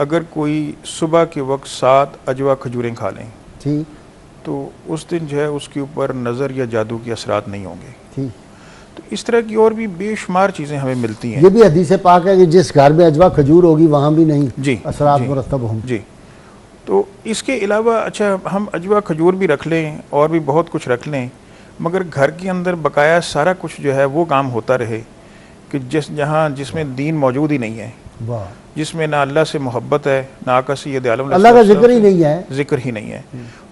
अगर कोई सुबह के वक्त 7 अजवा खजूरें खा लें ठीक, तो उस दिन जो है उसके ऊपर नज़र या जादू के असरात नहीं होंगे। ठीक। तो इस तरह की और भी बेशुमार चीज़ें हमें मिलती हैं। ये भी हदीस पाक है कि जिस घर में अजवा खजूर होगी वहाँ भी नहीं जी असरात जी मुरतब होंगे। जी। तो इसके अलावा अच्छा, हम अजवा खजूर भी रख लें और भी बहुत कुछ रख लें, मगर घर के अंदर बकाया सारा कुछ जो है वो काम होता रहे कि जिसमें दीन मौजूद ही नहीं है, वाह, जिसमें ना अल्लाह से मोहब्बत है, ना आका सय्यद आलम अल्लाह का जिक्र ही नहीं है, जिक्र ही नहीं है।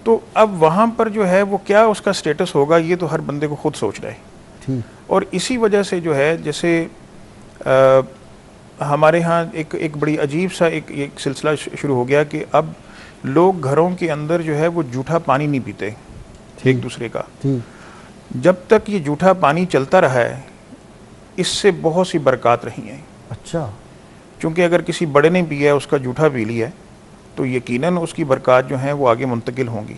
तो अब वहाँ पर जो है वो क्या उसका स्टेटस होगा, ये तो हर बंदे को खुद सोचना है। ठीक। और इसी वजह से जो है, जैसे हमारे यहाँ एक बड़ी अजीब सा एक सिलसिला शुरू हो गया कि अब लोग घरों के अंदर जो है वो जूठा पानी नहीं पीते एक दूसरे का। जब तक ये जूठा पानी चलता रहा है, इससे बहुत सी बरक़ात रही हैं। अच्छा। क्योंकि अगर किसी बड़े ने पिया है, उसका जूठा पी लिया है, तो यकीनन उसकी बरक़ात जो हैं वो आगे मुंतकिल होंगी।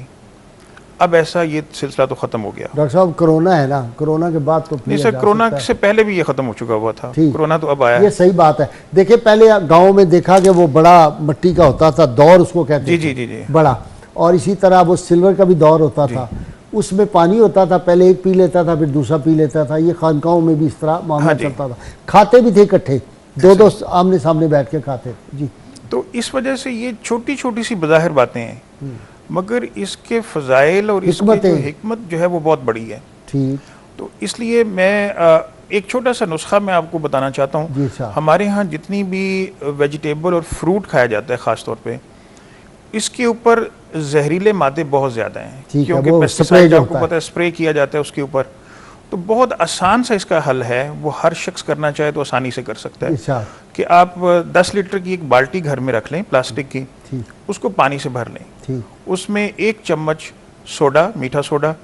अब ऐसा ये सिलसिला तो ख़त्म हो गया। डॉक्टर साहब, कोरोना है ना, कोरोना के बाद तो नहीं सर, कोरोना से पहले भी ये ख़त्म हो चुका हुआ था, कोरोना तो अब आया। ये सही बात है। देखिए, पहले गाँव में देखा कि वो बड़ा मिट्टी का होता था, दौर उसको कहते जी जी जी बड़ा, और इसी तरह वो सिल्वर का भी दौर होता था, उसमें पानी होता था, पहले एक पी लेता था फिर दूसरा पी लेता था। ये खानकाहों में भी इस तरह मामला चलता था, खाते भी थे इकट्ठे, दो आमने सामने बैठ के खाते जी। तो इस वजह से ये छोटी छोटी सी बज़ाहिर बातें हैं, मगर इसके फ़ज़ाइल और इसकी जो हिकमत जो है वो बहुत बड़ी है। ठीक। तो इसलिए मैं एक छोटा सा नुस्खा मैं आपको बताना चाहता हूँ। हमारे यहाँ जितनी भी वेजिटेबल और फ्रूट खाया जाता है ख़ास तौर पे, इसके ऊपर जहरीले मादे बहुत ज़्यादा हैं, क्योंकि पेस्टिसाइड आपको पता है स्प्रे किया जाता है उसके ऊपर। तो बहुत आसान सा इसका हल है, वो हर शख्स करना चाहे तो आसानी से कर सकता है कि आप 10 लीटर की एक बाल्टी घर में रख लें प्लास्टिक की, उसको पानी से भर लें, उसमें 1 चम्मच सोडा, मीठा सोडा,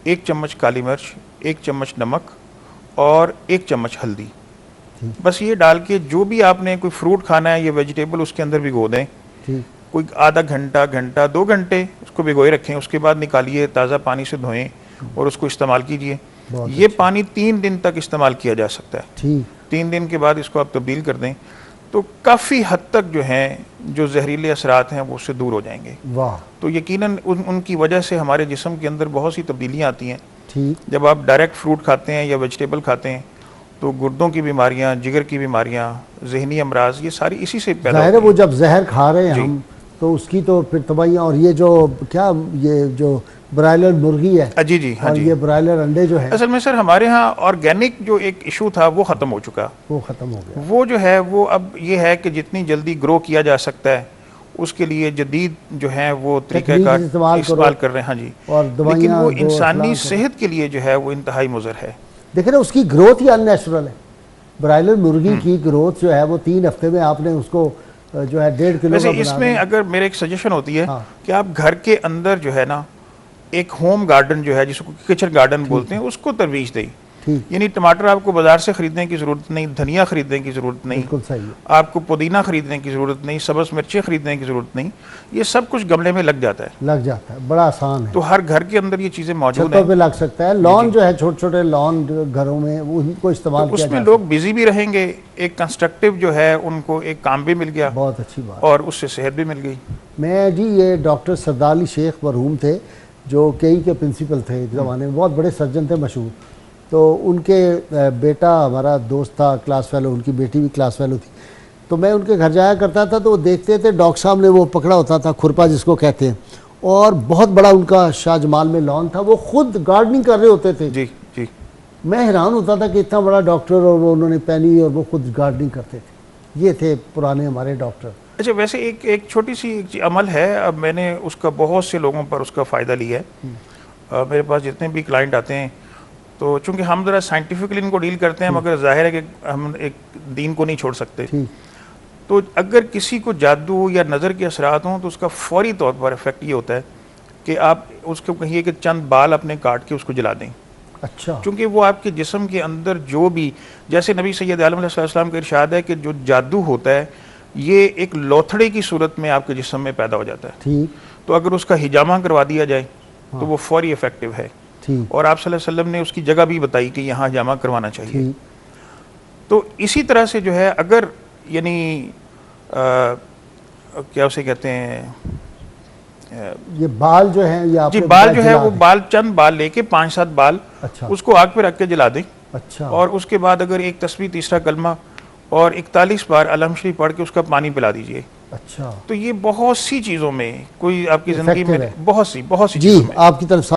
1 चम्मच काली मिर्च, 1 चम्मच नमक और 1 चम्मच हल्दी, बस ये डाल के जो भी आपने कोई फ्रूट खाना है या वेजिटेबल उसके अंदर भिगो दें। कोई आधा घंटा, घंटा, 2 घंटे उसको भिगोए रखें, उसके बाद निकालिए, ताज़ा पानी से धोएं और उसको इस्तेमाल कीजिए। ये पानी 3 दिन तक इस्तेमाल किया जा सकता है। 3 दिन के बाद इसको आप तब्दील कर दें तो काफ़ी हद तक जो हैं जो जहरीले असरात हैं वो उससे दूर हो जाएंगे। वाह। तो यकीनन उनकी वजह से हमारे जिस्म के अंदर बहुत सी तब्दीलियाँ आती हैं। जब आप डायरेक्ट फ्रूट खाते हैं या वेजिटेबल खाते हैं तो गुर्दों की बीमारियाँ, जिगर की बीमारियाँ, जहनी अमराज, ये सारी इसी से पैदा होती हैं। वो जब जहर खा रहे हैं हम तो उसकी तो फिर तबाहियाँ, और ये जो क्या ये जो ब्रायलर मुर्गी है, जी जी हाँ, और ये ब्रायलर अंडे जो है, असल में सर हमारे यहाँ ऑर्गेनिक जो एक इशू था वो ख़त्म हो चुका, वो ख़त्म हो गया। वो जो है वो अब ये है कि जितनी जल्दी ग्रो किया जा सकता है उसके लिए जदीद जो है वो तरीक़ाकार इस्तेमाल कर रहे हैं। हाँ जी, और लेकिन वो इंसानी सेहत के लिए जो है वो इंतहाई मुज़र है। देखिए ना, उसकी ग्रोथ ही अननेचुरल है। ब्रायलर मुर्गी की ग्रोथ जो है वो 3 हफ्ते में आपने उसको जो है 1.5 किलो वैसे इसमें अगर मेरे एक सजेशन होती है कि आप घर के अंदर जो है ना एक होम गार्डन जो है जिसको किचन गार्डन बोलते हैं उसको तरवीज दें। यानी टमाटर आपको बाजार से खरीदने की जरूरत नहीं, धनिया खरीदने की जरूरत नहीं, बिल्कुल सही है। आपको पुदीना खरीदने की जरूरत नहीं, सब्ज़ मिर्चें खरीदने की जरूरत नहीं, ये सब कुछ गमले में लग जाता है, बड़ा आसान है। तो हर घर के अंदर ये चीज़ें मौजूद हैं, पे लग सकता है। लॉन जो है, छोटे छोटे लॉन घरों में, उनको इस्तेमाल किया उसमें लोग बिजी भी रहेंगे, एक कंस्ट्रक्टिव जो है उनको एक काम भी मिल गया, बहुत अच्छी बात, और उससे सेहत भी मिल गई। मैं जी, ये डॉक्टर सरदार अली शेख मरहूम थे जो केई के प्रिंसिपल थे एक ज़माने में, बहुत बड़े सर्जन थे मशहूर। तो उनके बेटा हमारा दोस्त था, क्लास फेलो, उनकी बेटी भी क्लास फेलो थी। तो मैं उनके घर जाया करता था तो वो देखते थे डॉक्टर साहब ने वो पकड़ा होता था खुरपा जिसको कहते हैं, और बहुत बड़ा उनका शाहजमाल में लॉन था, वो खुद गार्डनिंग कर रहे होते थे। जी जी। मैं हैरान होता था कि इतना बड़ा डॉक्टर और वो उन्होंने पहनी और वो खुद गार्डनिंग करते थे। ये थे पुराने हमारे डॉक्टर। अच्छा, वैसे एक छोटी सी अमल है, अब मैंने उसका बहुत से लोगों पर उसका फ़ायदा लिया है। मेरे पास जितने भी क्लाइंट आते हैं तो चूँकि हम ज़रा साइंटिफिकली इनको डील करते हैं, मगर जाहिर है कि हम एक दीन को नहीं छोड़ सकते। तो अगर किसी को जादू या नज़र के असरात हों तो उसका फौरी तौर पर इफेक्ट ये होता है कि आप उसको कहिए कि चंद बाल अपने काट के उसको जला दें। अच्छा। क्योंकि वो आपके जिस्म के अंदर जो भी, जैसे नबी सैयद आलम अलैहिस्सलाम का इरशाद है कि जो जादू होता है ये एक लोथड़े की सूरत में आपके जिस्म में पैदा हो जाता है। ठीक। तो अगर उसका हिजामा करवा दिया जाए तो वो फौरी इफेक्टिव है। और आप सल्लल्लाहु अलैहि वसल्लम ने उसकी जगह भी बताई कि यहाँ हिजामा करवाना चाहिए। तो इसी तरह से जो है, अगर यानी क्या उसे कहते हैं, ये बाल जो है ये जी आपने बाल बताया जो है जला वो दें। बाल, चंद बाल लेके 5-7 बाल, अच्छा उसको आग पे रख के जला दें। अच्छा और उसके बाद अगर एक तस्बीह, तीसरा कलमा और 41 बार अलहम शरीफ पढ़ के उसका पानी पिला दीजिए। अच्छा तो ये बहुत सी चीज़ों में, कोई आपकी ज़िंदगी Effective में है। बहुत सी जी चीज़ों में आपकी तरफ